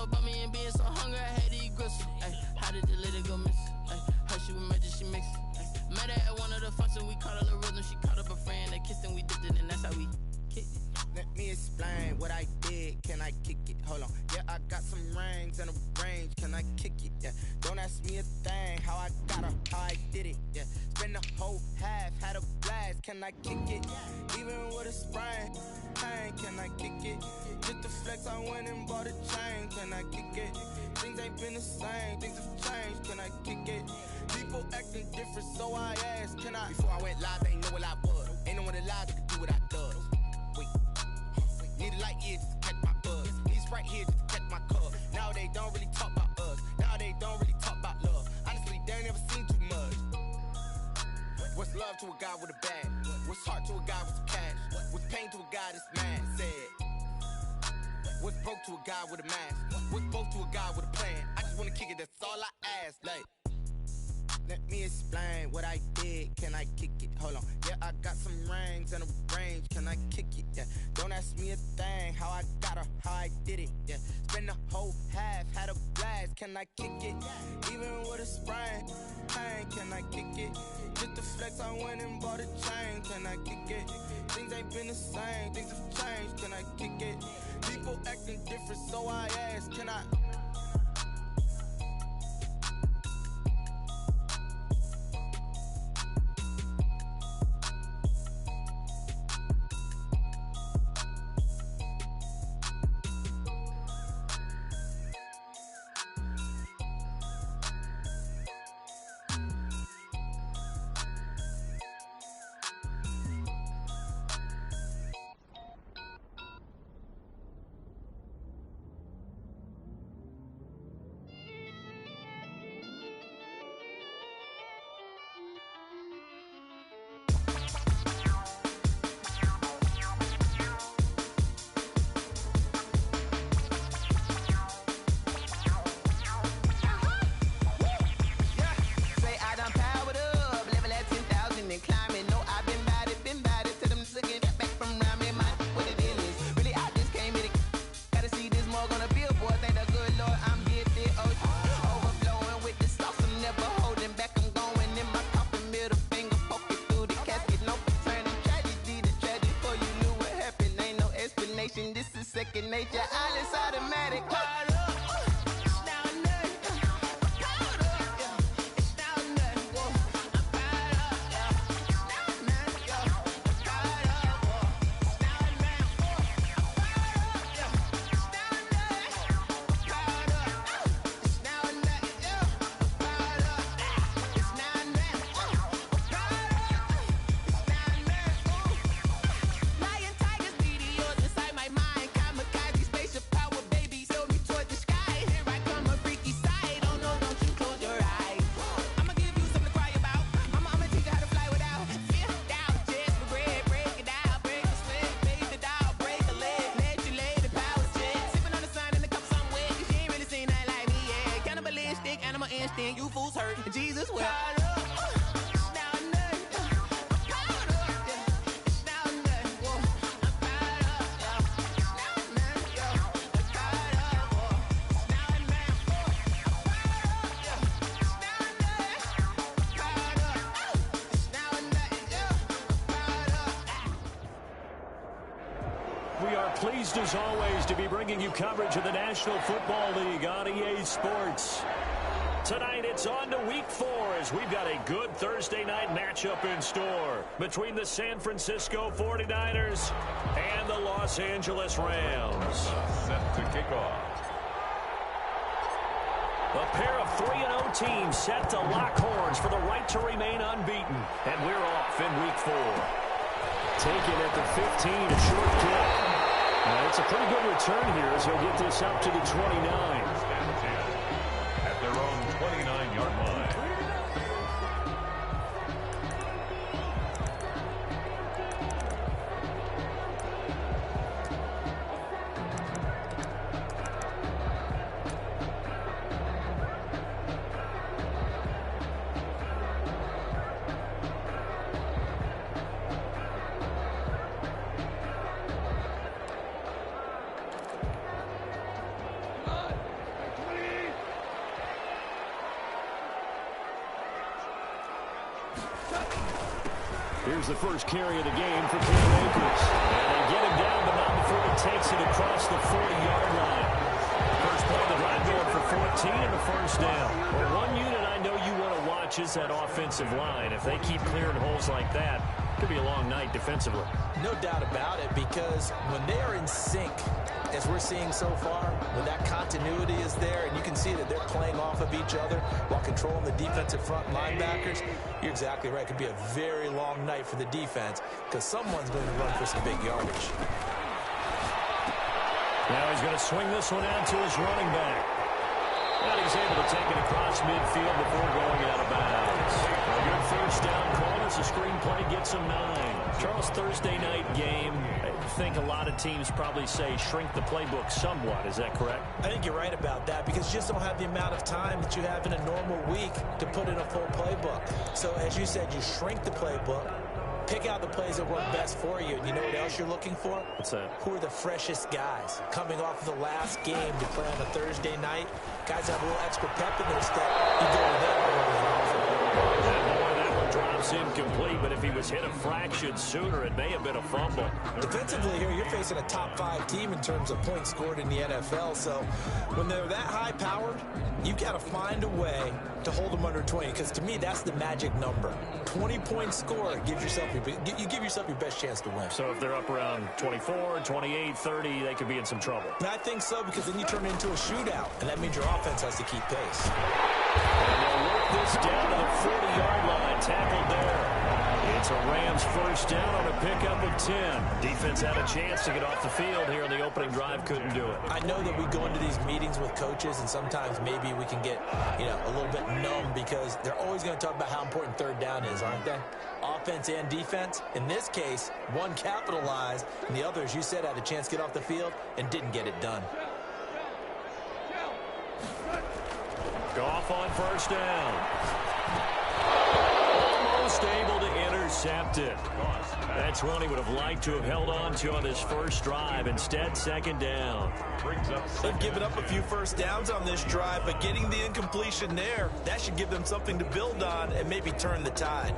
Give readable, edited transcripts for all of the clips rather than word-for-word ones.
know about me and being so hungry, I had to eat gristle. Ay, how did the lady go miss? Ay, her she was magic, she mixed. Met her at one of the functions, we caught a little rhythm. She caught up a friend, they kissed and we dipped it, and that's how we kicked it. Let me explain what I did. Can I kick it? Hold on. Yeah, I got some rings and a range. Can I kick it? Yeah. Don't ask me a thing. How I got her, how I did it. Yeah. Spend the whole half, had a blast. Can I kick it? Even with a sprain. Pain, can I kick it? Just the flex, I went and bought a chain. Can I kick it? Things ain't been the same. Things have changed. Can I kick it? People acting different, so I asked, can I? Before I went live, they ain't know what I was. Ain't no one alive that could do what I does. Wait. Need a light here just to catch my buzz. Need Sprite here just to catch my cup. Now they don't really talk about us. Now they don't really talk about love. Honestly, they ain't never seen too much. What's love to a guy with a bag? What's heart to a guy with some cash? What's pain to a guy that's mad? Said. What's broke to a guy with a mask? What's both to a guy with a plan? I just wanna kick it, that's all I ask. Like, let me explain what I did. Can I kick it? Hold on. Yeah, I got some rings and a range. Can I kick it? Yeah. Don't ask me a thing. How I got her, how I did it. Yeah. Spend the whole half, had a blast. Can I kick it? Even with a sprain. Pain, can I kick it? Just the flex, I went and bought a chain. Can I kick it? Things ain't been the same. Things have changed. Can I kick it? People acting different, so I ask, can I? This is second nature, all is automatic. You fools hurt, Jesus will. We are pleased as always to be bringing you coverage of the National Football League on EA Sports. Tonight, it's on to Week 4 as we've got a good Thursday night matchup in store between the San Francisco 49ers and the Los Angeles Rams. Set to kick off. A pair of 3-0 teams set to lock horns for the right to remain unbeaten. And we're off in Week 4. Taken at the 15, a short kick. It's a pretty good return here as he'll get this up to the 29. At their own 29-yard line. Here's the first carry of the game for Cam Akers. And they get him down, but not before he takes it across the 40-yard line. First play of the drive going for 14 and a first down. Well, one unit I know you want to watch is that offensive line. If they keep clearing holes like that, it could be a long night defensively. No doubt about it, because when they are in sync, as we're seeing so far, when that continuity is there, and you can see that they're playing off of each other while controlling the defensive front linebackers, you're exactly right. It could be a very long night for the defense because someone's going to run for some big yardage. Now he's going to swing this one out to his running back. And he's able to take it across midfield before going out of bounds. A good first down call as the screenplay gets him 9. Charles, Thursday night game, I think a lot of teams probably say shrink the playbook somewhat. Is that correct? I think you're right about that because you just don't have the amount of time that you have in a normal week to put in a full playbook. So as you said, you shrink the playbook. Pick out the plays that work best for you. And you know what else you're looking for? What's that? Who are the freshest guys coming off of the last game to play on a Thursday night? Guys have a little extra pep in their step. You go with them. That one drops incomplete, but if he was hit a fraction sooner, it may have been a fumble. Defensively here, you're facing a top 5 team in terms of points scored in the NFL. So when they're that high-powered, you've got to find a way to hold them under 20, because to me, that's the magic number. 20-point score gives yourself you give yourself your best chance to win. So if they're up around 24, 28, 30, they could be in some trouble. And I think so, because then you turn it into a shootout, and that means your offense has to keep pace. And they'll work this down to the 40-yard line, tackled there. It's a Rams first down on a pickup of 10. Defense had a chance to get off the field here on the opening drive, couldn't do it. I know that we go into these meetings with coaches, and sometimes maybe we can get, a little bit numb because they're always going to talk about how important third down is, aren't they? Offense and defense. In this case, one capitalized, and the other, as you said, had a chance to get off the field and didn't get it done. Goff on first down. Almost able to intercept it. That's one he would have liked to have held on to on his first drive. Instead, second down. They've given up a few first downs on this drive, but getting the incompletion there, that should give them something to build on and maybe turn the tide.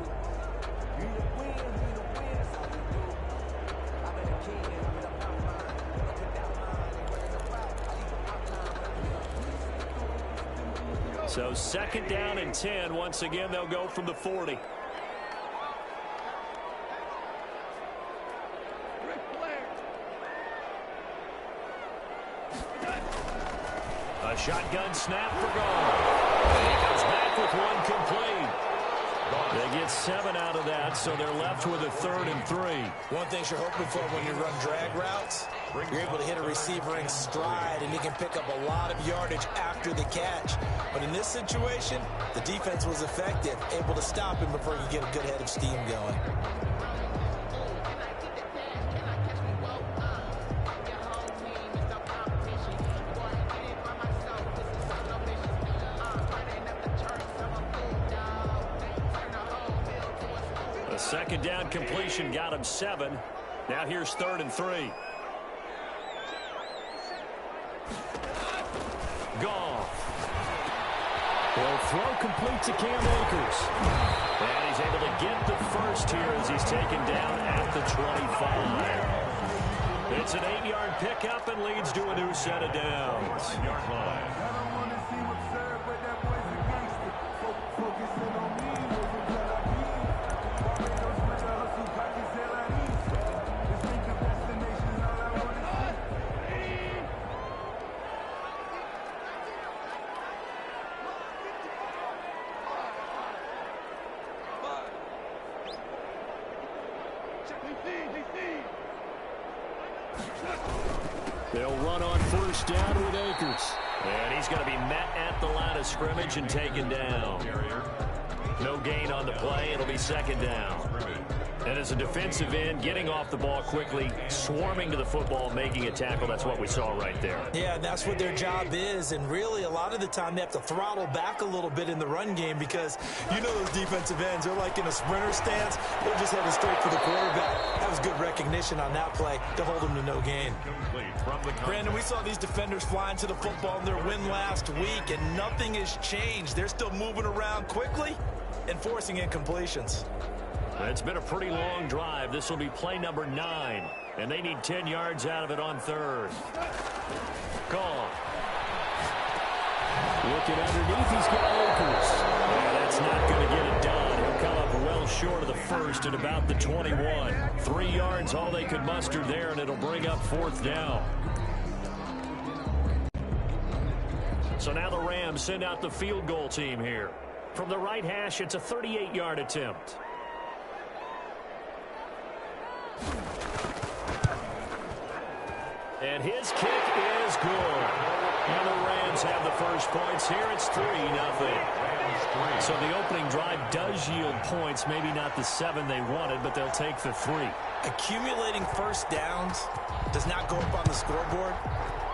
So second down and 10. Once again, they'll go from the 40. A shotgun snap for Goff. And he comes back with one complete. They get 7 out of that, so they're left with a 3rd and 3. One thing you're hoping for when you run drag routes, you're able to hit a receiver in stride, and he can pick up a lot of yardage after the catch. But in this situation, the defense was effective, able to stop him before you get a good head of steam going. The second down completion got him 7. Now here's 3rd and 3. Goff. He'll throw complete to Cam Akers. And he's able to get the first here as he's taken down at the 25. It's an 8-yard pickup and leads to a new set of downs. They'll run on first down with Akers. And he's going to be met at the line of scrimmage and taken down. No gain on the play. It'll be second down. And as a defensive end, getting off the ball quickly, swarming to the football, making a tackle, that's what we saw right there. Yeah, that's what their job is. And really, a lot of the time, they have to throttle back a little bit in the run game because you know those defensive ends, they're like in a sprinter stance. They're just headed straight for the quarterback. That was good recognition on that play to hold them to no gain. Brandon, we saw these defenders flying to the football in their win last week, and nothing has changed. They're still moving around quickly and forcing incompletions. It's been a pretty long drive. This will be play number 9. And they need 10 yards out of it on third. Call. Looking underneath, he's got Akers. Yeah, that's not going to get it done. He'll come up well short of the first at about the 21. 3 yards, all they could muster there, and it'll bring up fourth down. So now the Rams send out the field goal team here. From the right hash, it's a 38-yard attempt. And his kick is good. And the Rams have the first points here. It's 3-0. So the opening drive does yield points. Maybe not the 7 they wanted, but they'll take the 3. Accumulating first downs does not go up on the scoreboard,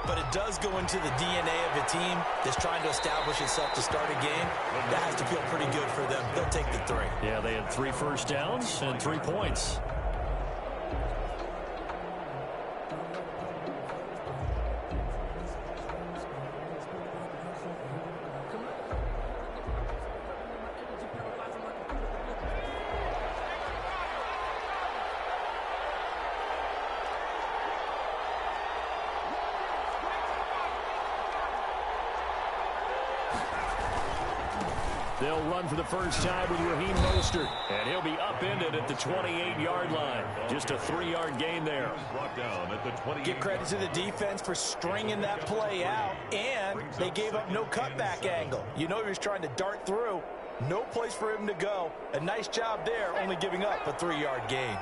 but it does go into the DNA of a team that's trying to establish itself to start a game. That has to feel pretty good for them. They'll take the 3. Yeah, they had 3 first downs and 3 points. They'll run for the first time with Raheem Mostert. And he'll be upended at the 28-yard line. Just a 3-yard gain there. Brought down at the 28. Give credit to the defense for stringing that play out, and they gave up no cutback angle. You know he was trying to dart through. No place for him to go. A nice job there, only giving up a 3-yard gain.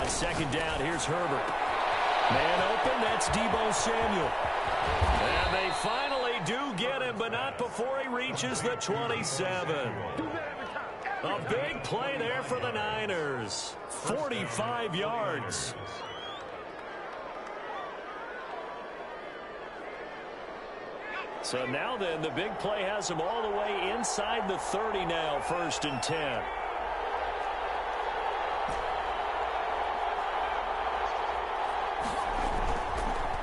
Second down, here's Herbert. Man open, that's Deebo Samuel. And they finally do get him, but not before he reaches the 27. A big play there for the Niners. 45 yards. So now then, the big play has him all the way inside the 30 now, 1st and 10.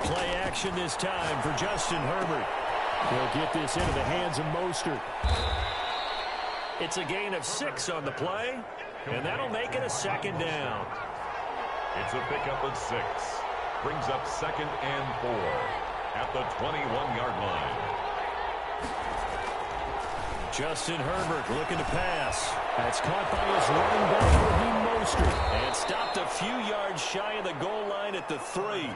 Play action this time for Justin Herbert. He'll get this into the hands of Mostert. It's a gain of 6 on the play, and that'll make it a 2nd down. It's a pickup of 6. Brings up 2nd and 4 at the 21-yard line. Justin Herbert looking to pass. That's caught by his running back, Raheem Mostert, and stopped a few yards shy of the goal line at the 3.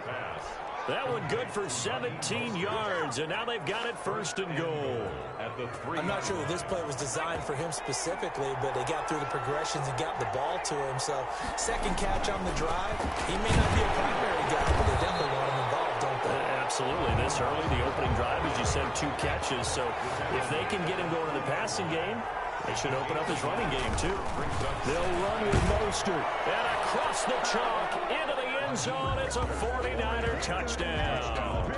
That one good for 17 yards, and now they've got it 1st and goal. At the 3. I'm not sure that this play was designed for him specifically, but they got through the progressions and got the ball to him. So, second catch on the drive. He may not be a primary guy, but they definitely want him involved, don't they? Absolutely. This early, the opening drive, as you said, 2 catches. So, if they can get him going in the passing game, they should open up his running game, too. They'll run with Mostert. And across the chalk, into the end zone. It's a 49er touchdown.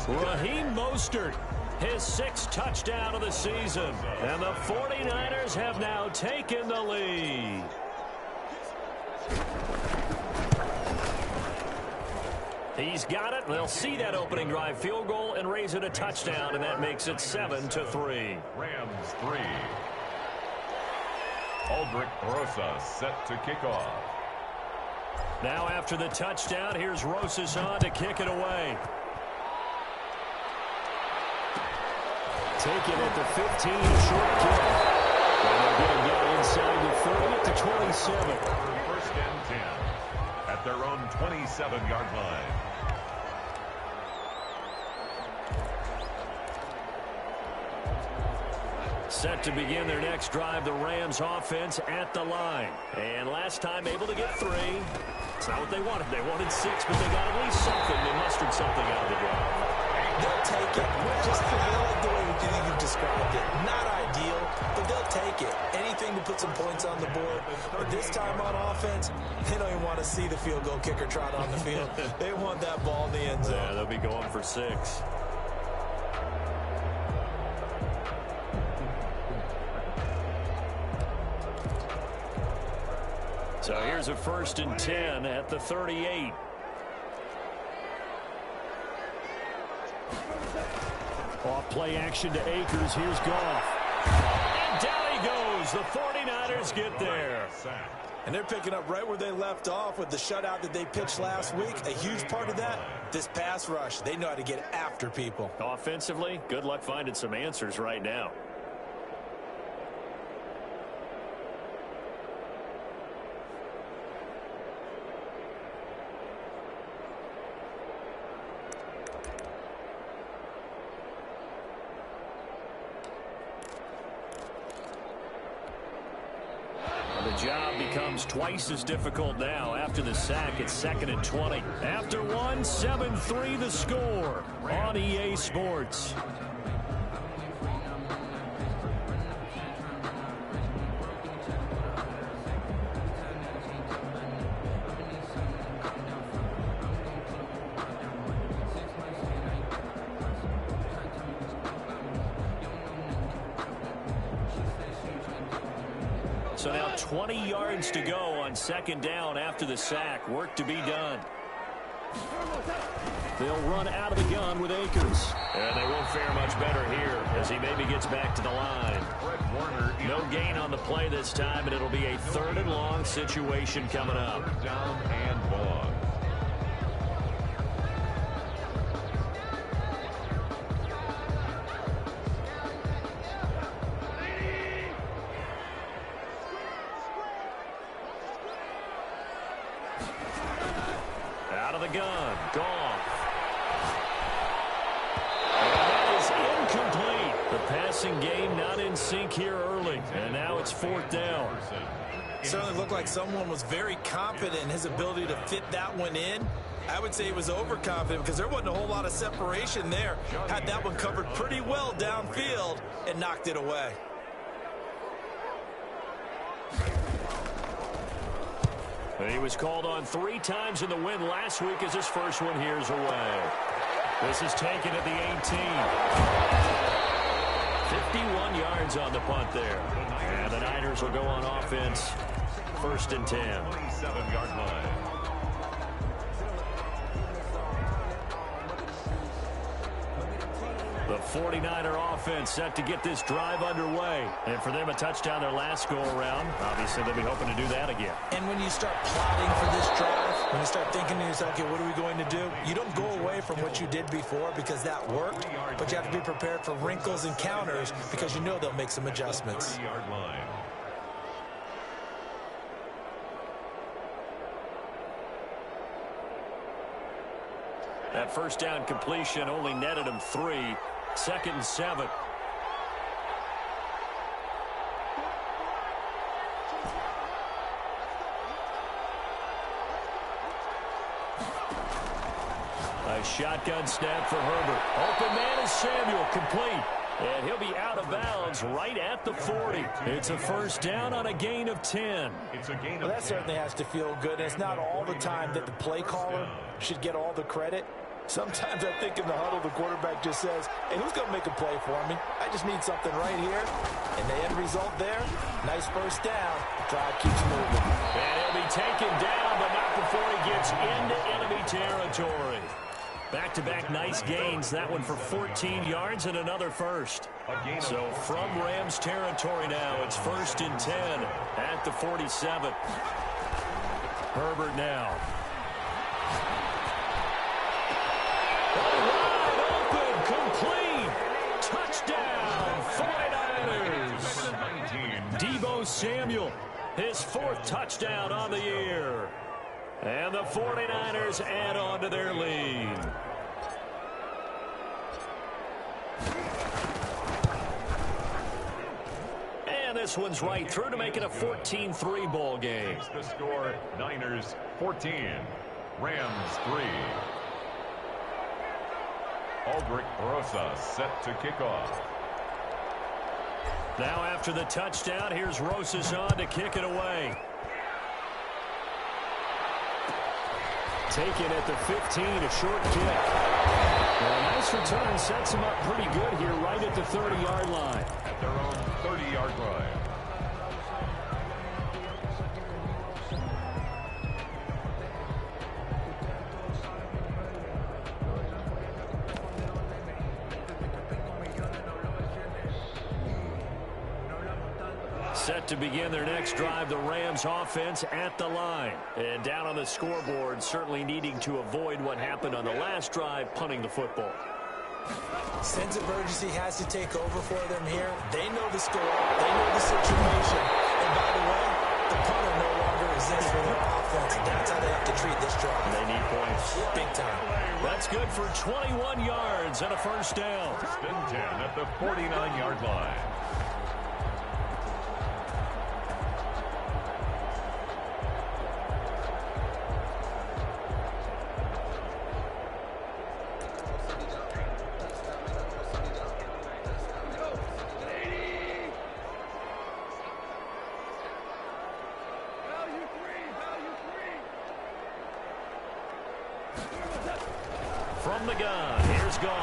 Raheem Mostert, his 6th touchdown of the season. And the 49ers have now taken the lead. He's got it. They'll see that opening drive field goal and raise it a touchdown, and that makes it 7-3. Rams 3. Aldrick Rosas set to kick off. Now after the touchdown, here's Rosas on to kick it away. Take it at the 15, short kick. And they'll get him down inside the 30 at the 27. 1st and 10 at their own 27-yard line. Set to begin their next drive, the Rams offense at the line. And last time able to get 3. It's not what they wanted. They wanted 6, but they got at least something. They mustered something out of the drive. They'll take it. Just I like the way you've described it. Not ideal, but they'll take it. Anything to put some points on the board. But this time on offense, they don't even want to see the field goal kicker trot on the field. They want that ball in the end zone. Yeah, they'll be going for 6. So here's a 1st and 10 at the 38. Off play action to Akers. Here's Goff. And down he goes. The 49ers get there. And they're picking up right where they left off with the shutout that they pitched last week. A huge part of that, this pass rush. They know how to get after people. Offensively, good luck finding some answers right now. The job becomes twice as difficult now after the sack. It's 2nd and 20. After one, 7-3 the score on EA Sports. So now 20 yards to go on 2nd down after the sack. Work to be done. They'll run out of the gun with Akers. And they won't fare much better here as he maybe gets back to the line. No gain on the play this time, and it'll be a 3rd and long situation coming up. 3rd down and long. Out of the gun, Goff. And that is incomplete. The passing game not in sync here early, and now it's 4th down. It certainly looked like someone was very confident in his ability to fit that one in. I would say he was overconfident because there wasn't a whole lot of separation there. Had that one covered pretty well downfield and knocked it away. He was called on 3 times in the win last week as his first one here's away. This is taken at the 18. 51 yards on the punt there. And the Niners will go on offense. 1st and 10. 27-yard line. The 49er offense set to get this drive underway. And for them, a touchdown their last go-around. Obviously, they'll be hoping to do that again. And when you start plotting for this drive, when you start thinking to yourself, okay, what are we going to do? You don't go away from what you did before because that worked, but you have to be prepared for wrinkles and counters because you know they'll make some adjustments. 30-yard line. That 1st down completion only netted him 3. 2nd and 7. A shotgun snap for Herbert. Open man is Samuel, complete. And he'll be out of bounds right at the 40. It's a 1st down on a gain of 10. Well, that certainly has to feel good. And it's not all the time that the play caller should get all the credit. Sometimes I think in the huddle, the quarterback just says, hey, who's going to make a play for me? I just need something right here. And the end result there, nice 1st down. Drive keeps moving. And he'll be taken down, but not before he gets into enemy territory. Back-to-back nice gains. That one for 14 yards and another 1st. So from Rams territory now, it's 1st and 10 at the 47. Herbert now. Wide open, complete. Touchdown, 49ers. Deebo Samuel, his 4th touchdown on the year. And the 49ers add on to their lead. And this one's right through to make it a 14-3 ball game. The score, Niners 14, Rams 3. Aldrich Rosa set to kick off. Now after the touchdown, here's Rosas on to kick it away. Taken at the 15, a short kick. Well, a nice return sets him up pretty good here right at the 30-yard line. At their own 30-yard line. Set to begin their next drive, the Rams offense at the line. And down on the scoreboard, certainly needing to avoid what happened on the last drive, punting the football. Sense of urgency has to take over for them here. They know the score. They know the situation. And by the way, the punter no longer exists for their offense. And that's how they have to treat this drive. They need points. Big time. That's good for 21 yards and a first down. Spin 10 at the 49-yard line. From the gun, here's Goff.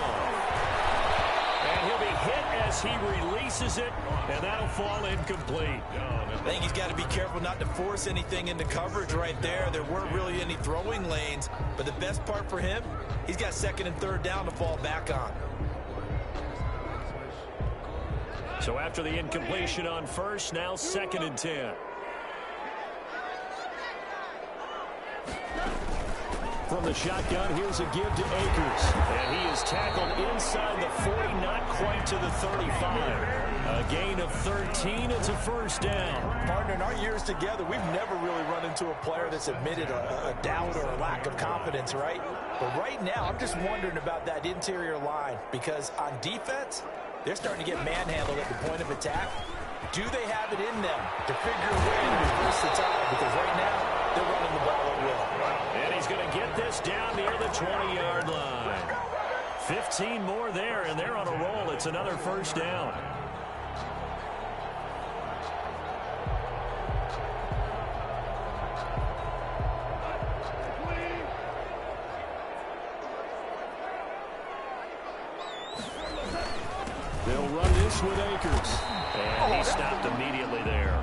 And he'll be hit as he releases it, and that'll fall incomplete. I think he's got to be careful not to force anything into coverage right there. There weren't really any throwing lanes, but the best part for him, he's got second and third down to fall back on. So after the incompletion on first, now second and 10. From the shotgun, here's a give to Akers. And he is tackled inside the 40, not quite to the 35. A gain of 13, it's a first down. Partner, in our years together, we've never really run into a player that's admitted a doubt or a lack of confidence, right? But right now, I'm just wondering about that interior line, because on defense, they're starting to get manhandled at the point of attack. Do they have it in them to figure a way to reverse the tide? Because right now, they're running the ball at will. And he's going to get this down near the 20-yard line. 15 more there, and they're on a roll. It's another first down. They'll run this with Akers. And he stopped immediately there.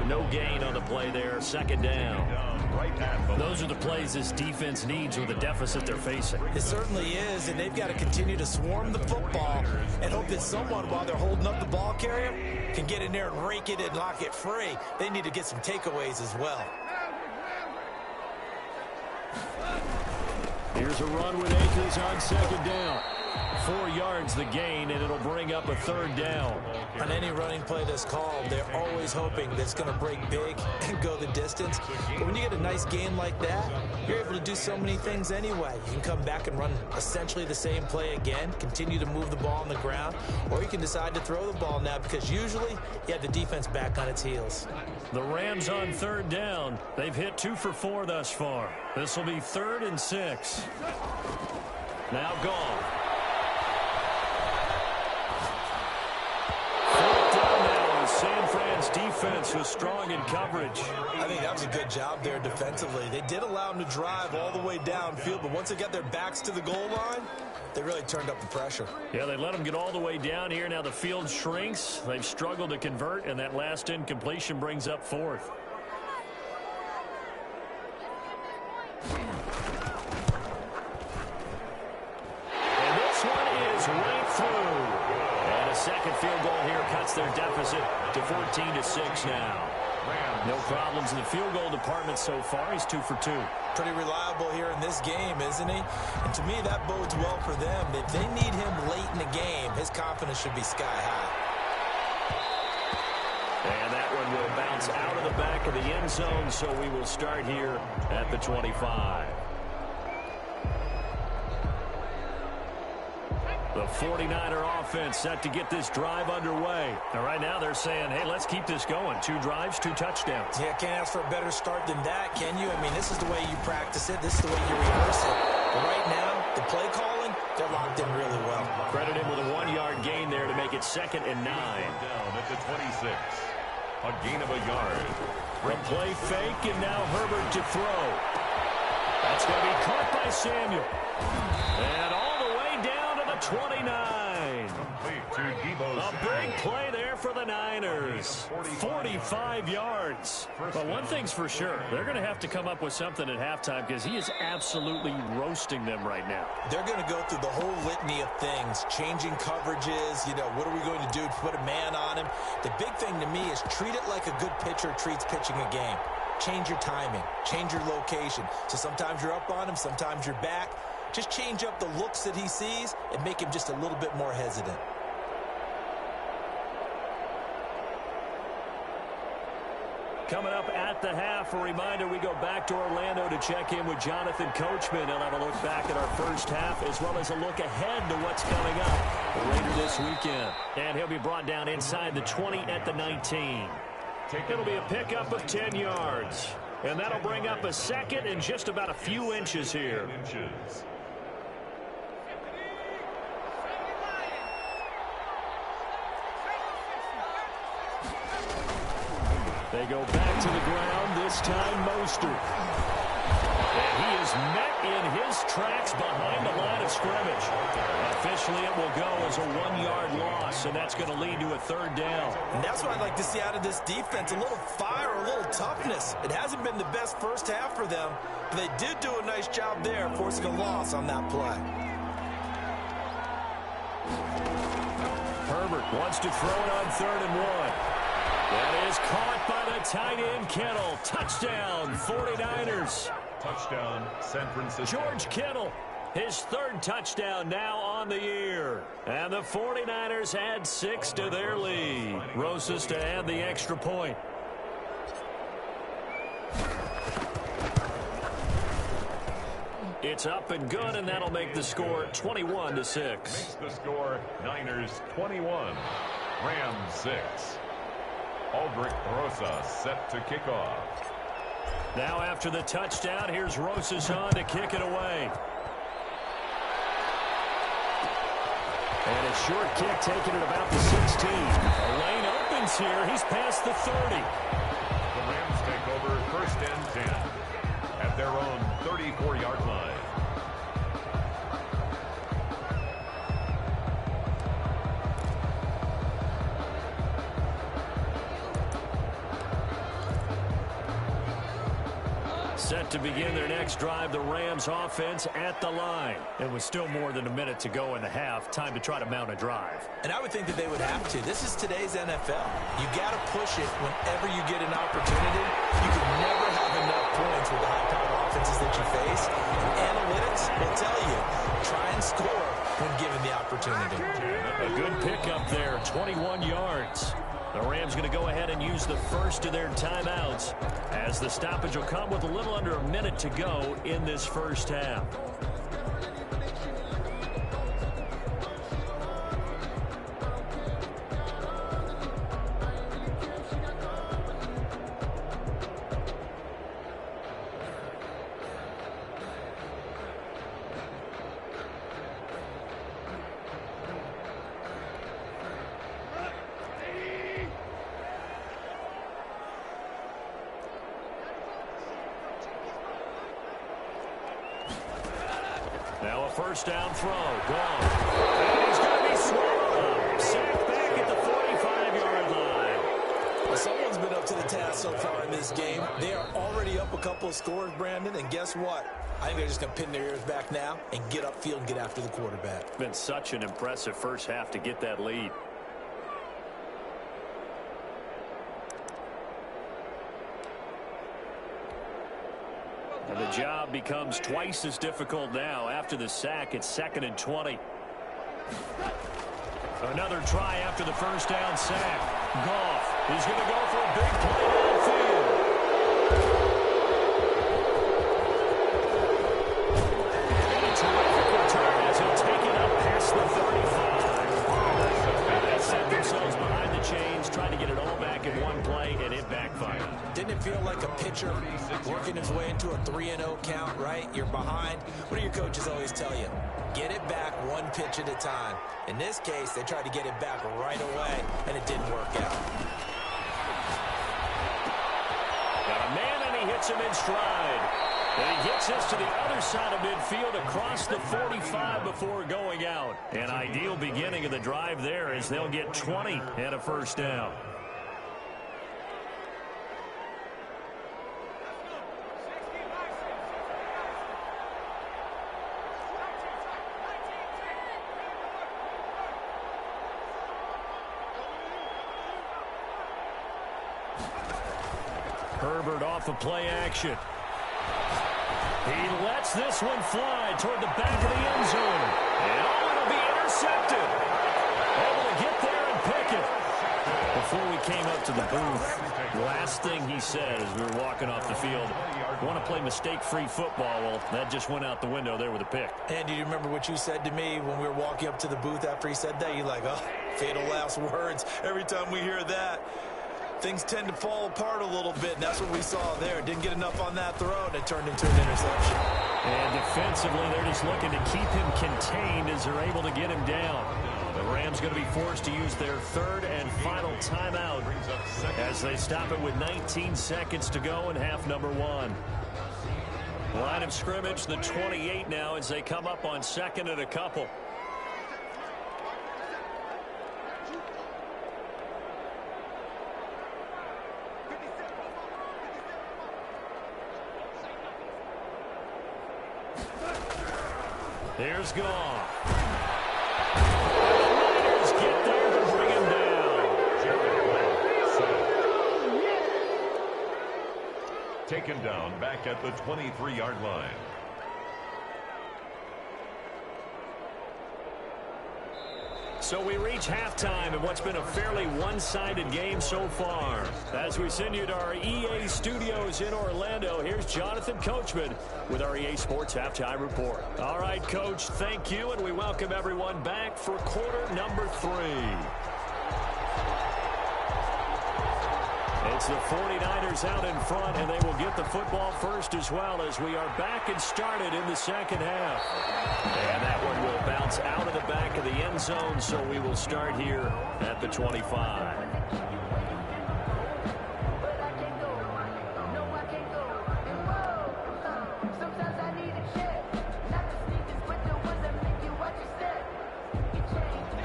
No gain on the play there. Second down. Those are the plays this defense needs with the deficit they're facing. It certainly is, and they've got to continue to swarm the football and hope that someone, while they're holding up the ball carrier, can get in there and rake it and lock it free. They need to get some takeaways as well. Here's a run with Akers on second down. 4 yards the gain, and it'll bring up a third down. On any running play that's called, they're always hoping that it's going to break big and go the distance. But when you get a nice game like that, you're able to do so many things anyway. You can come back and run essentially the same play again, continue to move the ball on the ground, or you can decide to throw the ball now because usually you have the defense back on its heels. The Rams on third down. They've hit 2 for 4 thus far. This will be 3rd and 6. Now Goff. San Fran's defense was strong in coverage. I think that was a good job there defensively. They did allow them to drive all the way downfield, but once they got their backs to the goal line, they really turned up the pressure. Yeah, they let them get all the way down here. Now the field shrinks. They've struggled to convert, and that last incompletion brings up 4th. And this one is right through. And a second field goal here cuts their deficit to 14-6 now. No problems in the field goal department so far. He's 2 for 2. Pretty reliable here in this game, isn't he? And to me, that bodes well for them. If they need him late in the game, his confidence should be sky high. And that one will bounce out of the back of the end zone, so we will start here at the 25. The 49er offense set to get this drive underway. And right now they're saying, hey, let's keep this going. 2 drives, 2 touchdowns. Yeah, can't ask for a better start than that, can you? I mean, this is the way you practice it. This is the way you rehearse it. But right now, the play calling, they're locked in really well. Credit him with a 1-yard gain there to make it 2nd and 9. Down at the 26. A gain of a yard. The play fake, and now Herbert to throw. That's going to be caught by Samuel. And all the way down to the 29. A big play there for the Niners. 45 yards. But one thing's for sure, they're going to have to come up with something at halftime because he is absolutely roasting them right now. They're going to go through the whole litany of things, changing coverages, what are we going to do to put a man on him? The big thing to me is treat it like a good pitcher treats pitching a game. Change your timing, change your location. So sometimes you're up on him, sometimes you're back. Just change up the looks that he sees and make him just a little bit more hesitant. Coming up at the half, a reminder, we go back to Orlando to check in with Jonathan Coachman. He'll have a look back at our first half as well as a look ahead to what's coming up later this weekend. And he'll be brought down inside the 20 at the 19. It'll be a pickup of 10 yards. And that'll bring up a second and just about a few inches here. They go back to the ground, this time Mostert. And he is met in his tracks behind the line of scrimmage. Officially, it will go as a 1-yard loss, and that's going to lead to a third down. And that's what I'd like to see out of this defense, a little fire, a little toughness. It hasn't been the best first half for them, but they did do a nice job there, forcing a loss on that play. Herbert wants to throw it on 3rd and 1. That is caught by the tight end, Kittle. Touchdown, 49ers. Touchdown, San Francisco. George Kittle, his 3rd touchdown now on the year. And the 49ers add 6 to their lead. Rosas to add the extra point. It's up and good, and that'll make the score 21-6. Makes the score Niners 21, Rams 6. Aldrich Rosas set to kick off. Now after the touchdown, here's Rosas on to kick it away. And a short kick taken at about the 16. A lane opens here. He's past the 30. The Rams take over 1st and 10 at their own 34-yard line. Set to begin their next drive, the Rams offense at the line. And with still more than a minute to go in the half, time to try to mount a drive. And I would think that they would have to. This is today's NFL. You got to push it whenever you get an opportunity. You can never have enough points with the high-powered offenses that you face. Analytics will tell you, try and score when given the opportunity. A good pickup there, 21 yards. The Rams going to go ahead and use the first of their timeouts as the stoppage will come with a little under a minute to go in this first half. Now a first down throw. Gone. And he's going to be swallowed up. Sacked back at the 45-yard line. Well, someone's been up to the task so far in this game. They are already up a couple of scores, Brandon, and guess what? I think they're just going to pin their ears back now and get upfield and get after the quarterback. It's been such an impressive first half to get that lead. And the job becomes twice as difficult now. After the sack, it's 2nd and 20. Another try after the first down sack. Goff is going to go for a big play downfield. And a terrific return as he'll take it up past the 35. They set themselves behind the chains, trying to get it all back in one play, and it backfired. Didn't it feel like a pitcher working his way into a 3-0 count, right? You're behind. What do your coaches always tell you? Get it back one pitch at a time. In this case, they tried to get it back right away, and it didn't work out. Got a man, and he hits him in stride. And he gets this to the other near side of midfield across the 45 before going out. An ideal beginning of the drive there as they'll get 20 and a first down. Herbert off of play action. He lets this one fly toward the back of the end zone. And it'll be intercepted. Able to get there and pick it. Before we came up to the booth, last thing he said as we were walking off the field, want to play mistake-free football. Well, that just went out the window there with a pick. And do you remember what you said to me when we were walking up to the booth after he said that? You're like, oh, fatal last words. Every time we hear that, things tend to fall apart a little bit, and that's what we saw there. Didn't get enough on that throw, and it turned into an interception. And defensively, they're just looking to keep him contained as they're able to get him down. The Rams going to be forced to use their third and final timeout as they stop it with 19 seconds to go in half number one. Line of scrimmage, the 28 now as they come up on second and a couple. Here's Goff. The Niners get there to bring him down. Taken down back at the 23-yard line. So we reach halftime in what's been a fairly one-sided game so far. As we send you to our EA studios in Orlando, here's Jonathan Coachman with our EA Sports Halftime Report. All right, Coach, thank you, and we welcome everyone back for quarter number 3. It's the 49ers out in front, and they will get the football first as well as we are back and started in the second half. And that one will bounce out of the back of the end zone, so we will start here at the 25.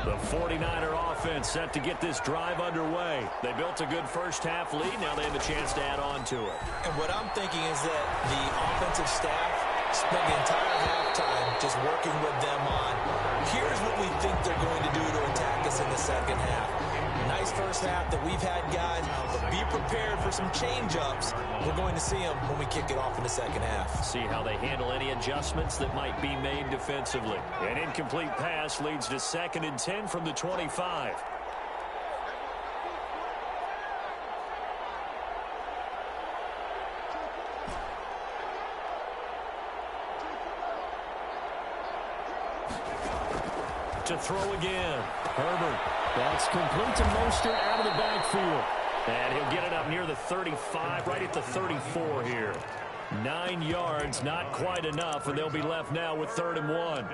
The 49er offense set to get this drive underway. They built a good first half lead. Now they have a chance to add on to it. And what I'm thinking is that the offensive staff spent the entire halftime just working with them on, here's what we think they're going to do to attack us in the second half. Nice first half that we've had, guys, but be prepared for some change-ups. We're going to see them when we kick it off in the second half. See how they handle any adjustments that might be made defensively. An incomplete pass leads to 2nd and 10 from the 25. To throw again. Herbert. That's complete to Mostert out of the backfield. And he'll get it up near the 35, right at the 34 here. 9 yards, not quite enough, and they'll be left now with 3rd and 1.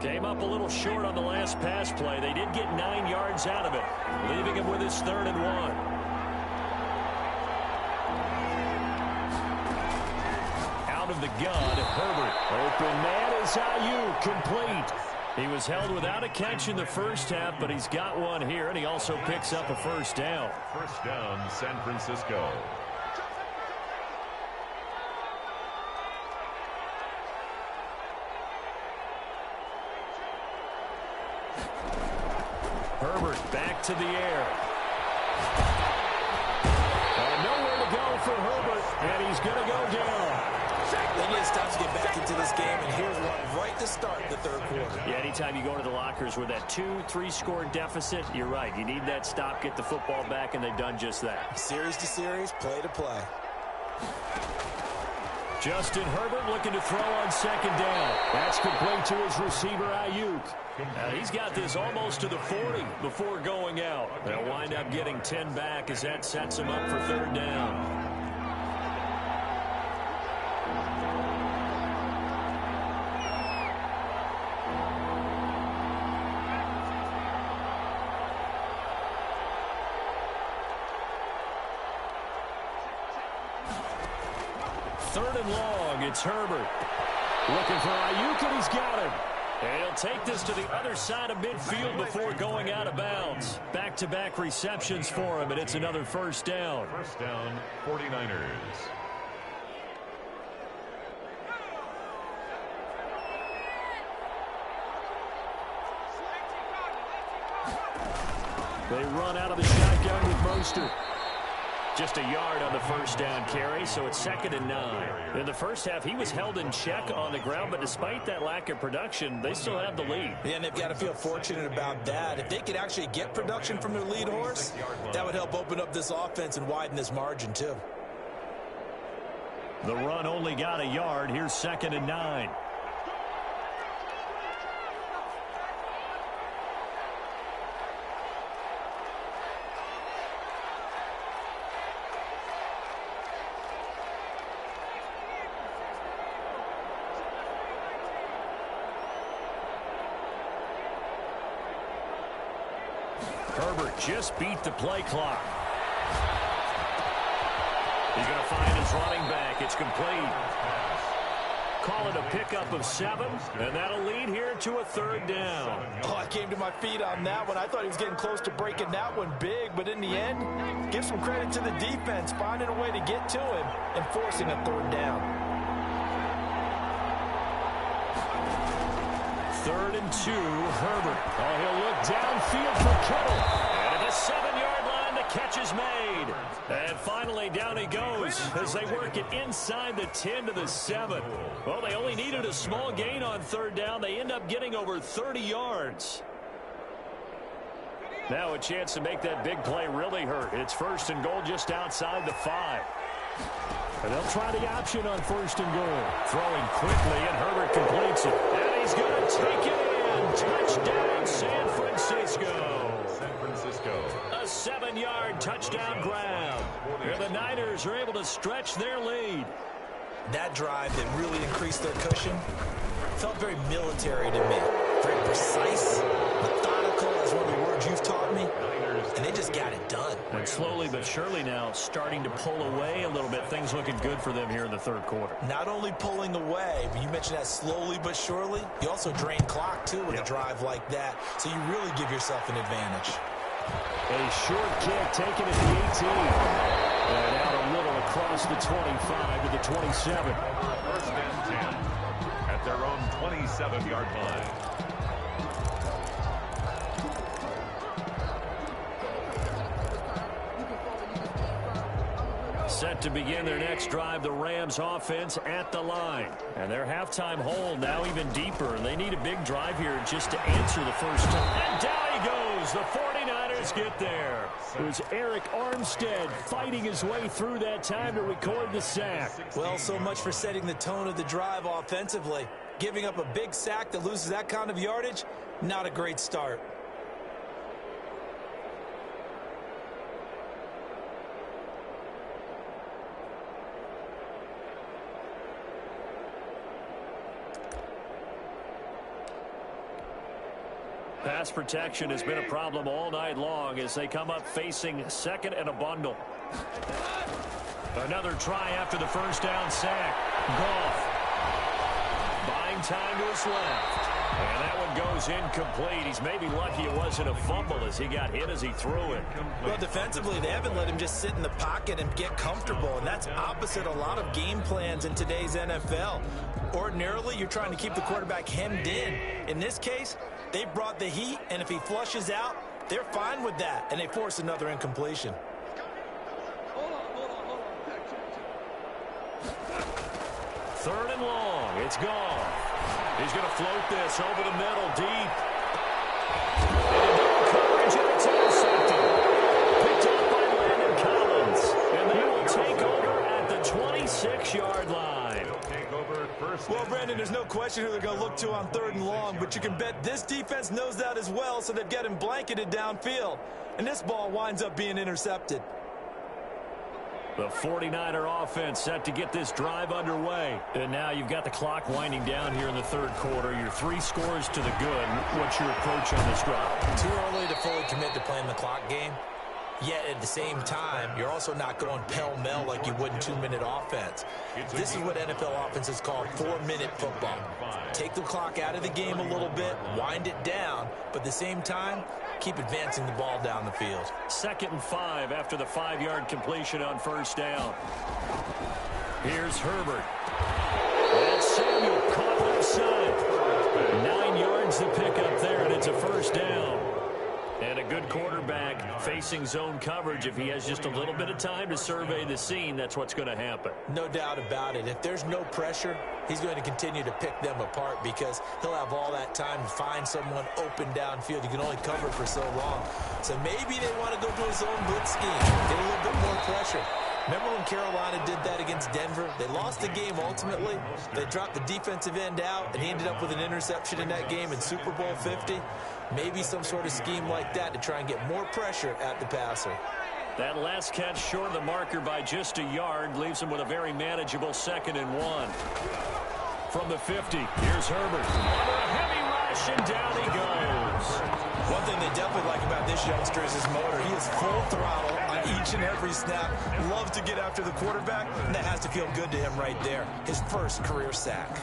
Came up a little short on the last pass play. They did get 9 yards out of it, leaving him with his 3rd and 1. Out of the gun, Herbert. Open man is Ayuk, complete. He was held without a catch in the first half, but he's got one here, and he also picks up a first down. First down, San Francisco. Herbert back to the air. Nowhere to go for Herbert, and he's going to go down. They need to stop to get back into this game, and here's one right to start the third quarter. Yeah, anytime you go to the lockers with that 2-3 score deficit, you're right. You need that stop, get the football back, and they've done just that. Series to series, play to play. Justin Herbert looking to throw on 2nd down. That's complete to his receiver, Ayuk. He's got this almost to the 40 before going out. They'll wind up getting 10 back as that sets him up for 3rd down. third and long. It's Herbert. Looking for Ayuk, and he's got him. And he'll take this to the other side of midfield before going out of bounds. Back-to-back receptions for him, and it's another first down. First down, 49ers. They run out of the shotgun with Mostert. Just a yard on the first down carry, so it's 2nd and 9. In the first half, he was held in check on the ground, but despite that lack of production, they still have the lead. Yeah, and they've got to feel fortunate about that. If they could actually get production from their lead horse, that would help open up this offense and widen this margin, too. The run only got a yard. Here's 2nd and 9. Herbert just beat the play clock. He's going to find his running back. It's complete. Call it a pickup of 7, and that'll lead here to a 3rd down. Oh, I came to my feet on that one. I thought he was getting close to breaking that one big, but in the end, give some credit to the defense, finding a way to get to him and forcing a 3rd down. 3rd and 2, Herbert. Oh, he'll look downfield for Kittle. And at the 7-yard line, the catch is made. And finally, down he goes as they work it inside the 10 to the 7. Well, they only needed a small gain on 3rd down. They end up getting over 30 yards. Now a chance to make that big play really hurt. It's 1st and goal just outside the 5. And they'll try the option on 1st and goal. Throwing quickly, and Herbert completes it. And he's going to take it in. Touchdown, San Francisco. San Francisco. A 7-yard touchdown grab. And the Niners are able to stretch their lead. That drive that really increased their cushion felt very military to me. Very precise, methodical, is one of the words you've taught me. And they just got it done. And slowly but surely now starting to pull away a little bit. Things looking good for them here in the 3rd quarter. Not only pulling away, but you mentioned that slowly but surely. You also drain clock, too, with a drive like that. So you really give yourself an advantage. A short kick taken at the 18. And out a little across the 25 to the 27. 1st and 10 at their own 27-yard line. Set to begin their next drive, the Rams offense at the line. And their halftime hole now even deeper. And they need a big drive here just to answer the first time. And down he goes. The 49ers get there. It was Eric Armstead fighting his way through that time to record the sack. Well, so much for setting the tone of the drive offensively. Giving up a big sack that loses that kind of yardage, not a great start. Pass protection has been a problem all night long as they come up facing 2nd and a bundle. Another try after the first down sack. Goff buying time to his left. And that one goes incomplete. He's maybe lucky it wasn't a fumble as he got hit as he threw it. Well, defensively, they haven't let him just sit in the pocket and get comfortable, and that's opposite a lot of game plans in today's NFL. Ordinarily, you're trying to keep the quarterback hemmed in. In this case, they brought the heat, and if he flushes out, they're fine with that, and they force another incompletion. Third and long. It's gone. He's going to float this over the middle deep. And coverage, and it's intercepted. Picked up by Landon Collins. And they will take over at the 26-yard line. Well, Brandon, there's no question who they're going to look to on 3rd and long, but you can bet this defense knows that as well, so they've got him blanketed downfield. And this ball winds up being intercepted. The 49er offense set to get this drive underway. And now you've got the clock winding down here in the 3rd quarter. Your 3 scores to the good. What's your approach on this drive? Too early to fully commit to playing the clock game. Yet at the same time, you're also not going pell-mell like you would in 2-minute offense. This is what NFL offenses call 4-minute football. Take the clock out of the game a little bit, wind it down, but at the same time, keep advancing the ball down the field. 2nd and 5 after the 5-yard completion on first down. Here's Herbert. And Samuel caught offside. 9 yards to pick up there, and it's a first down. And a good quarterback facing zone coverage. If he has just a little bit of time to survey the scene, that's what's going to happen. No doubt about it. If there's no pressure, he's going to continue to pick them apart because he'll have all that time to find someone open downfield. You can only cover for so long. So maybe they want to go to a zone blitz scheme, get a little bit more pressure. Remember when Carolina did that against Denver? They lost the game ultimately. They dropped the defensive end out, and he ended up with an interception in that game in Super Bowl 50. Maybe some sort of scheme like that to try and get more pressure at the passer. That last catch short of the marker by just a yard leaves him with a very manageable 2nd and 1. From the 50, here's Herbert. Under a heavy rush, and down he goes. One thing they definitely like about this youngster is his motor. He is full throttle on each and every snap. Loves to get after the quarterback, and that has to feel good to him right there. His first career sack.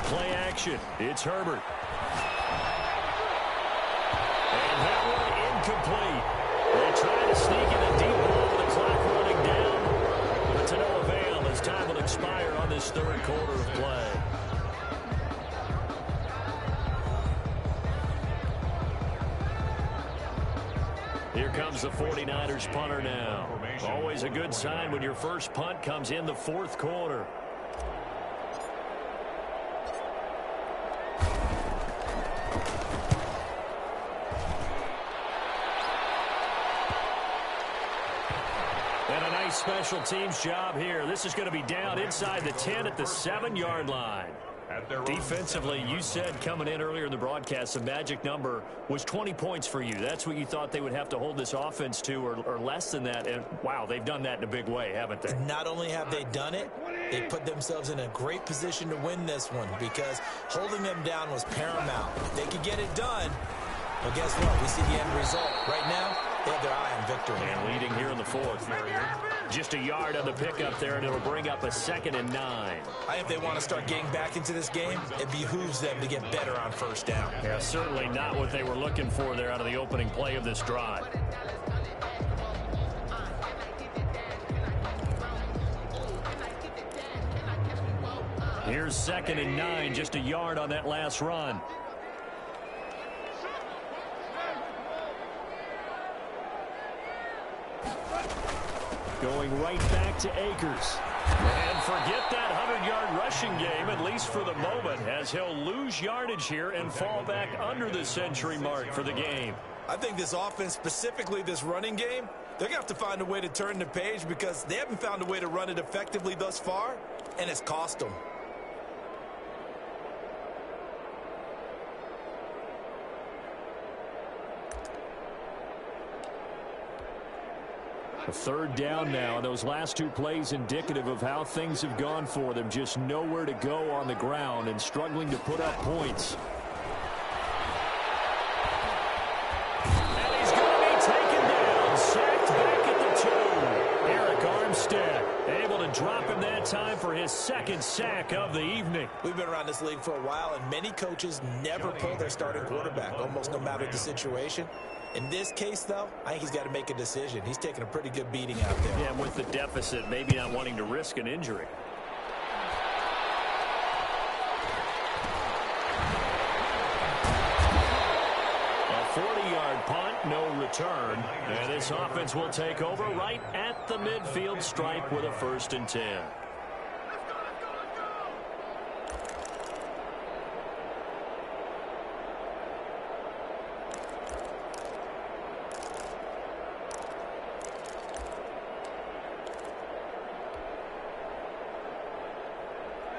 Play action. It's Herbert. And that one incomplete. They try to sneak in a deep ball with the clock running down. But to no avail as time will expire on this 3rd quarter of play. Here comes the 49ers punter now. Always a good sign when your first punt comes in the 4th quarter. Special teams job here. This is going to be down inside the 10 at the 7-yard line. Defensively, you said coming in earlier in the broadcast, the magic number was 20 points for you. That's what you thought they would have to hold this offense to, or less than that. And wow, they've done that in a big way, haven't they? Not only have they done it, they put themselves in a great position to win this one because holding them down was paramount. If they could get it done, well, guess what? We see the end result. Right now, they have their eye on victory. And leading here in the 4th. Just a yard on the pickup there, and it'll bring up a 2nd and 9. I think they want to start getting back into this game. It behooves them to get better on first down. Yeah, certainly not what they were looking for there out of the opening play of this drive. Here's 2nd and 9, just a yard on that last run. Going right back to Akers. And forget that 100-yard rushing game, at least for the moment, as he'll lose yardage here and fall back under the century mark for the game. I think this offense, specifically this running game, they're going to have to find a way to turn the page because they haven't found a way to run it effectively thus far, and it's cost them. A 3rd down now. Those last 2 plays indicative of how things have gone for them. Just nowhere to go on the ground and struggling to put up points. And he's going to be taken down. Sacked back at the 2. Eric Armstead able to drop him that time for his 2nd sack of the evening. We've been around this league for a while, and many coaches never pull their starting quarterback, almost no matter the situation. In this case, though, I think he's got to make a decision. He's taking a pretty good beating out there. Yeah, with the deficit, maybe not wanting to risk an injury. A 40-yard punt, no return. And this offense will take over right at the midfield stripe with a 1st and 10.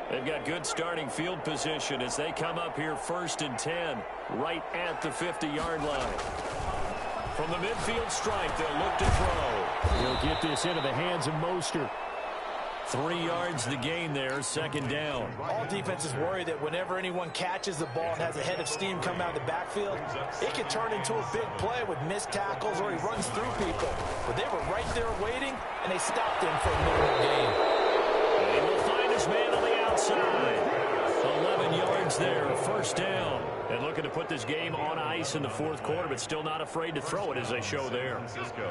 They've got good starting field position as they come up here 1st and 10, right at the 50-yard line. From the midfield stripe, they'll look to throw. He'll get this into the hands of Mostert. 3 yards the gain there, second down. All defenses worry that whenever anyone catches the ball and has a head of steam come out of the backfield, it can turn into a big play with missed tackles or he runs through people. But they were right there waiting, and they stopped him for a minimal gain. He will find his man on the outside. 11 yards there, first down. And looking to put this game on ice in the fourth quarter, but still not afraid to throw it as they show there.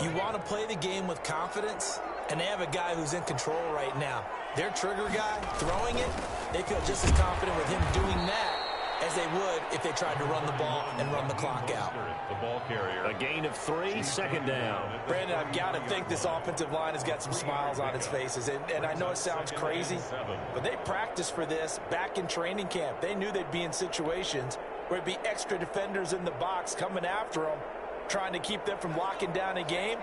You want to play the game with confidence, and they have a guy who's in control right now. Their trigger guy, throwing it, they feel just as confident with him doing that as they would if they tried to run the ball and run the clock out. The ball carrier. A gain of 3, second down. Brandon, I've got to think this offensive line has got some smiles on its faces. And I know it sounds crazy, but they practiced for this back in training camp. They knew they'd be in situations where it'd be extra defenders in the box coming after them, trying to keep them from locking down a game.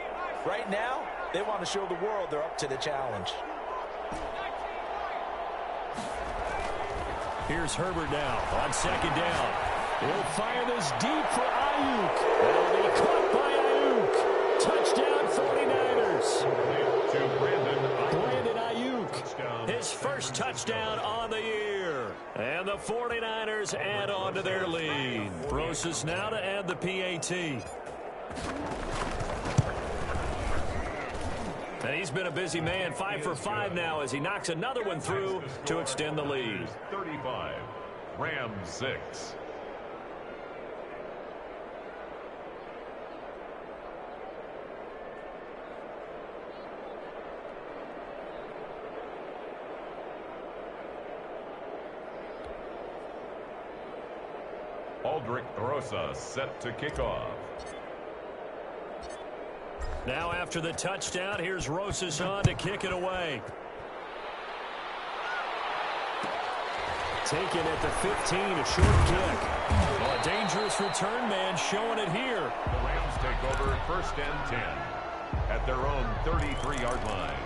Right now, they want to show the world they're up to the challenge. Here's Herbert now on second down. He'll fire this deep for Ayuk. That'll be caught by Ayuk. Touchdown 49ers. To Brandon Ayuk. His first touchdown on the year. And the 49ers add on to their lead. Brosas now to add the PAT. And he's been a busy man, 5 for 5 now as he knocks another one through to extend the lead. 35, Rams 6. Aldrick Rosa set to kick off. Now after the touchdown, here's Rosas on to kick it away. Taken at the 15, a short kick. Well, a dangerous return man showing it here. The Rams take over first and 10 at their own 33-yard line.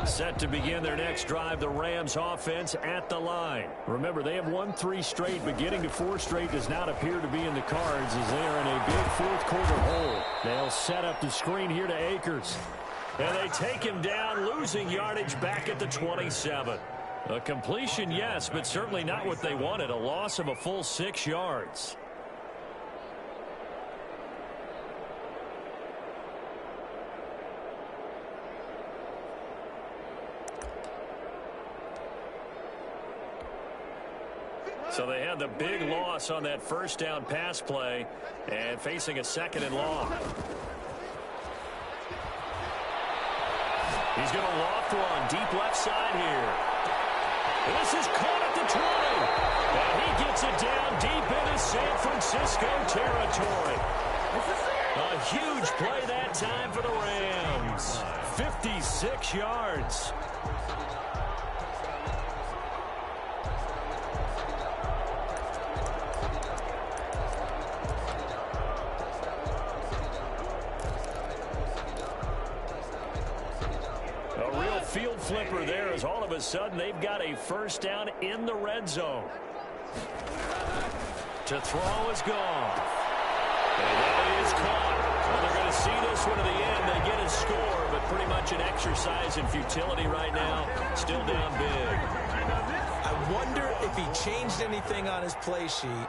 Set to begin their next drive, the Rams offense at the line. Remember, they have won 3 straight, but getting to 4 straight does not appear to be in the cards as they are in a big fourth quarter hole. They'll set up the screen here to Akers. And they take him down, losing yardage back at the 27. A completion, yes, but certainly not what they wanted. A loss of a full 6 yards. So they had the big loss on that first down pass play and facing a second and long. He's going to loft one deep left side here. And this is caught at the 20. And he gets it down deep into San Francisco territory. A huge play that time for the Rams. 56 yards. Field flipper there as all of a sudden they've got a first down in the red zone. To throw is gone. And that is caught. Well, they're going to see this one to the end. They get a score, but pretty much an exercise in futility right now. Still down big. I wonder if he changed anything on his play sheet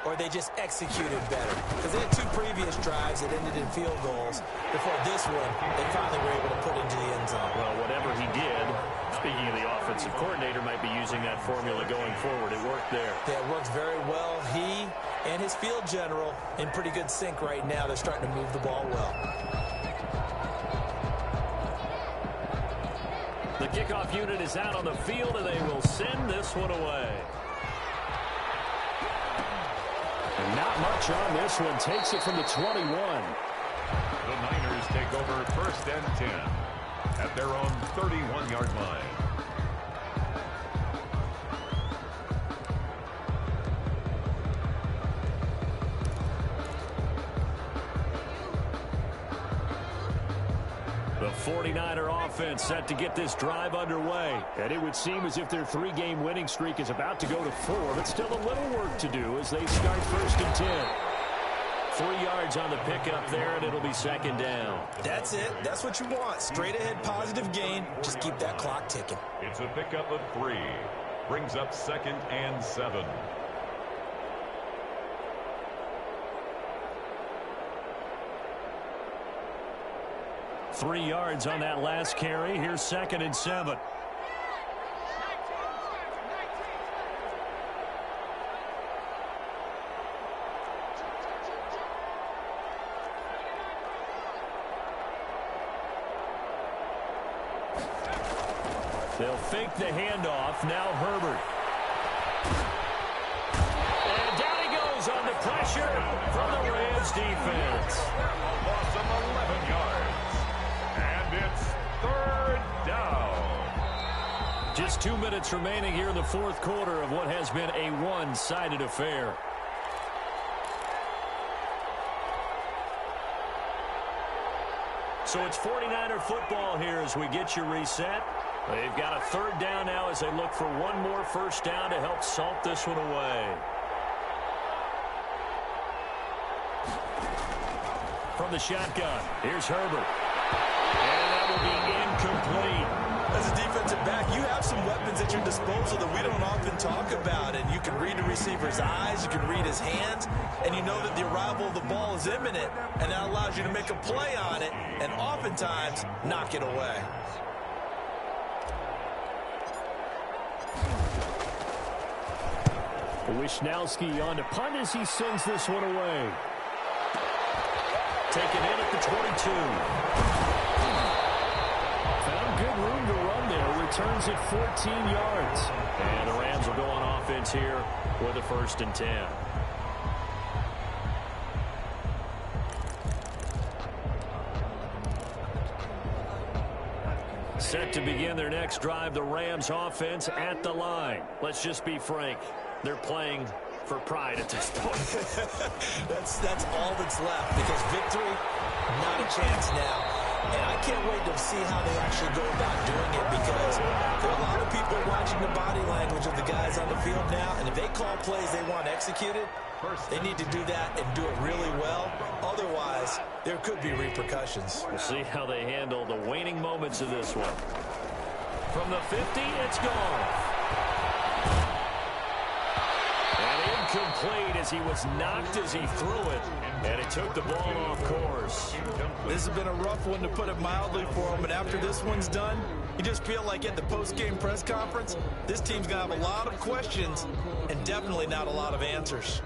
or they just executed better. Because they had 2 previous drives that ended in field goals. Before this one, they finally were able to put into the end zone. Well, whatever he did, speaking of the offensive coordinator, might be using that formula going forward. It worked there. Yeah, it works very well. He and his field general in pretty good sync right now. They're starting to move the ball well. The kickoff unit is out on the field, and they will send this one away. And not much on this one. Takes it from the 21. The Niners take over first and 10 at their own 31-yard line. The 49er offense set to get this drive underway. And it would seem as if their 3-game winning streak is about to go to 4, but still a little work to do as they start 1st and 10. 3 yards on the pickup there, and it'll be 2nd down. That's it. That's what you want. Straight ahead positive gain. Just keep that clock ticking. It's a pickup of 3. Brings up 2nd and 7. Three yards on that last carry. Here's 2nd and 7. They'll fake the handoff. Now Herbert. And down he goes on the pressure from the Rams defense. A loss of 11 yards. And it's 3rd down. Just 2 minutes remaining here in the 4th quarter of what has been a one-sided affair. So it's 49er football here as we get you reset. They've got a 3rd down now as they look for one more 1st down to help salt this one away. From the shotgun, here's Herbert. And that will be incomplete. As a defensive back, you have some weapons at your disposal that we don't often talk about. And you can read the receiver's eyes, you can read his hands, and you know that the arrival of the ball is imminent, and that allows you to make a play on it and oftentimes knock it away. Wishnowski on to punt as he sends this one away. Taken in at the 22. Found good room to run there. Returns it 14 yards. And the Rams will go on offense here with a 1st and 10. Set to begin their next drive, the Rams offense at the line. Let's just be frank. They're playing for pride at this point. That's all that's left, because victory, not a chance now. And I can't wait to see how they actually go about doing it, because there are a lot of people watching the body language of the guys on the field now, and if they call plays they want executed, they need to do that and do it really well. Otherwise, there could be repercussions. We'll see how they handle the waning moments of this one. From the 50, it's gone. Incomplete as he was knocked as he threw it, and it took the ball off course. This has been a rough one, to put it mildly, for him, and after this one's done, you just feel like at the post-game press conference, this team's going to have a lot of questions and definitely not a lot of answers.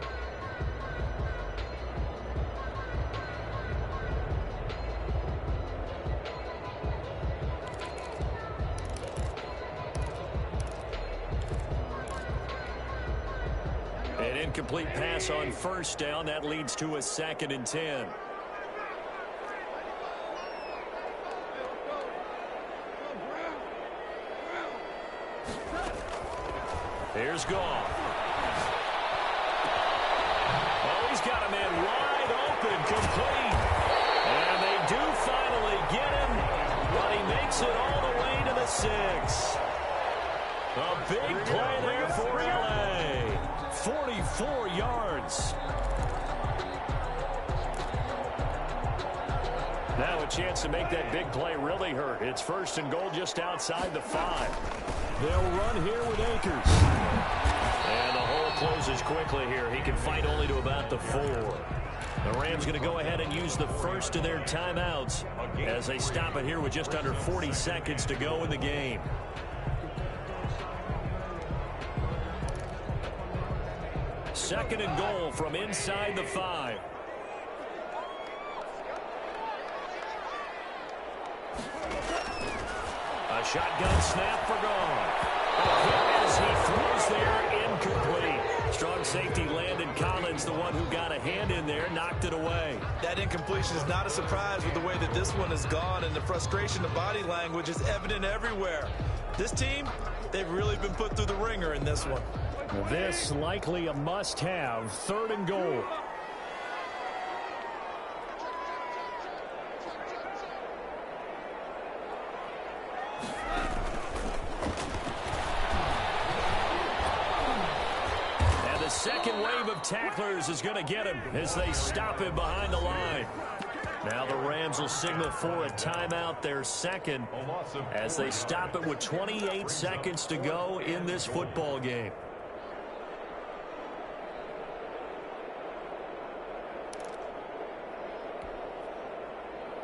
An incomplete pass on 1st down. That leads to a 2nd and 10. Here's Goff. Oh, he's got a man wide open, complete. And they do finally get him, but he makes it all the way to the 6. A big play there for LA. 44 yards. Now a chance to make that big play really hurt. It's 1st and goal just outside the 5. They'll run here with Akers. And the hole closes quickly here. He can fight only to about the 4. The Rams going to go ahead and use the first of their timeouts as they stop it here with just under 40 seconds to go in the game. Second and goal from inside the 5. A shotgun snap for Goff. As he throws there, incomplete. Strong safety Landon Collins, the one who got a hand in there, knocked it away. That incompletion is not a surprise with the way that this one has gone, and the frustration of body language is evident everywhere. This team, they've really been put through the ringer in this one. This likely a must-have. 3rd and goal. second wave of tacklers is going to get him as they stop him behind the line. Now the Rams will signal for a timeout, their second, as they stop it with 28 seconds to go in this football game.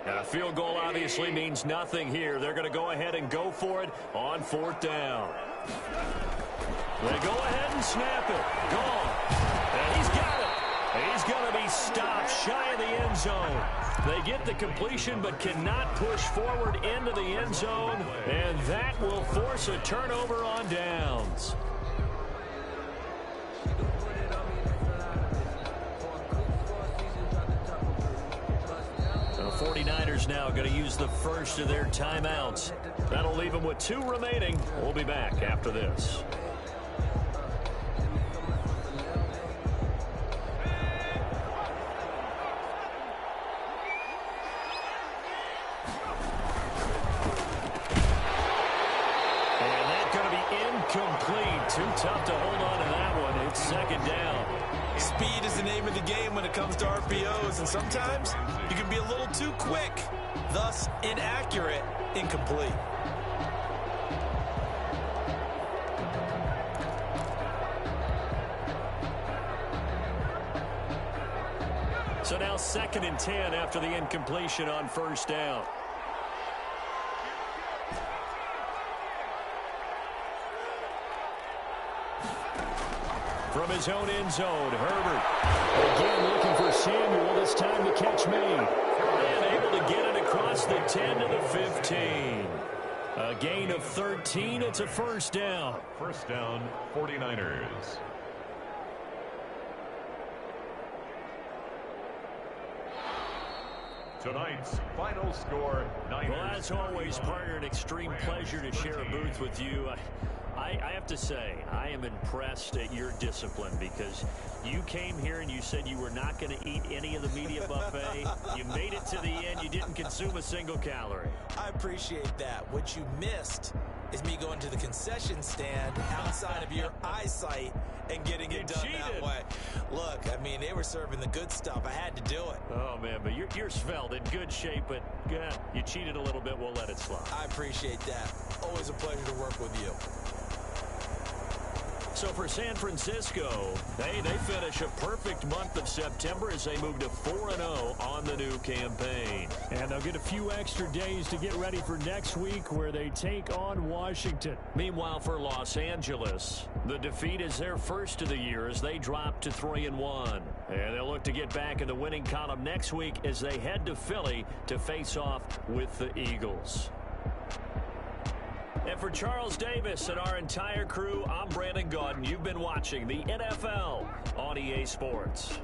Now, a field goal obviously means nothing here. They're going to go ahead and go for it on 4th down. They go ahead and snap it. Gone. And he's got it. He's going to be stopped shy of the end zone. They get the completion but cannot push forward into the end zone, and that will force a turnover on downs. The 49ers now going to use the first of their timeouts. That'll leave them with 2 remaining. We'll be back after this. Complete. Too tough to hold on to that one. It's 2nd down. Speed is the name of the game when it comes to RPOs, and sometimes you can be a little too quick, thus inaccurate, incomplete. So now 2nd and 10 after the incompletion on 1st down. From his own end zone, Herbert. Again looking for Samuel, this time the catch made. And able to get it across the 10 to the 15. A gain of 13, it's a 1st down. 1st down, 49ers. Tonight's final score, Niners. Well, as always, partner, an extreme pleasure to share a booth with you. I have to say, I am impressed at your discipline because you came here and you said you were not going to eat any of the media buffet. You made it to the end. You didn't consume a single calorie. I appreciate that. What you missed is me going to the concession stand outside of your eyesight and getting it done that way. Look, I mean, they were serving the good stuff. I had to do it. Oh, man, but you're svelte, in good shape, but you cheated a little bit. We'll let it slide. I appreciate that. Always a pleasure to work with you. So for San Francisco, they finish a perfect month of September as they move to 4-0 on the new campaign. And they'll get a few extra days to get ready for next week where they take on Washington. Meanwhile, for Los Angeles, the defeat is their first of the year as they drop to 3-1. And they'll look to get back in the winning column next week as they head to Philly to face off with the Eagles. And for Charles Davis and our entire crew, I'm Brandon Gaudin. You've been watching the NFL on EA Sports.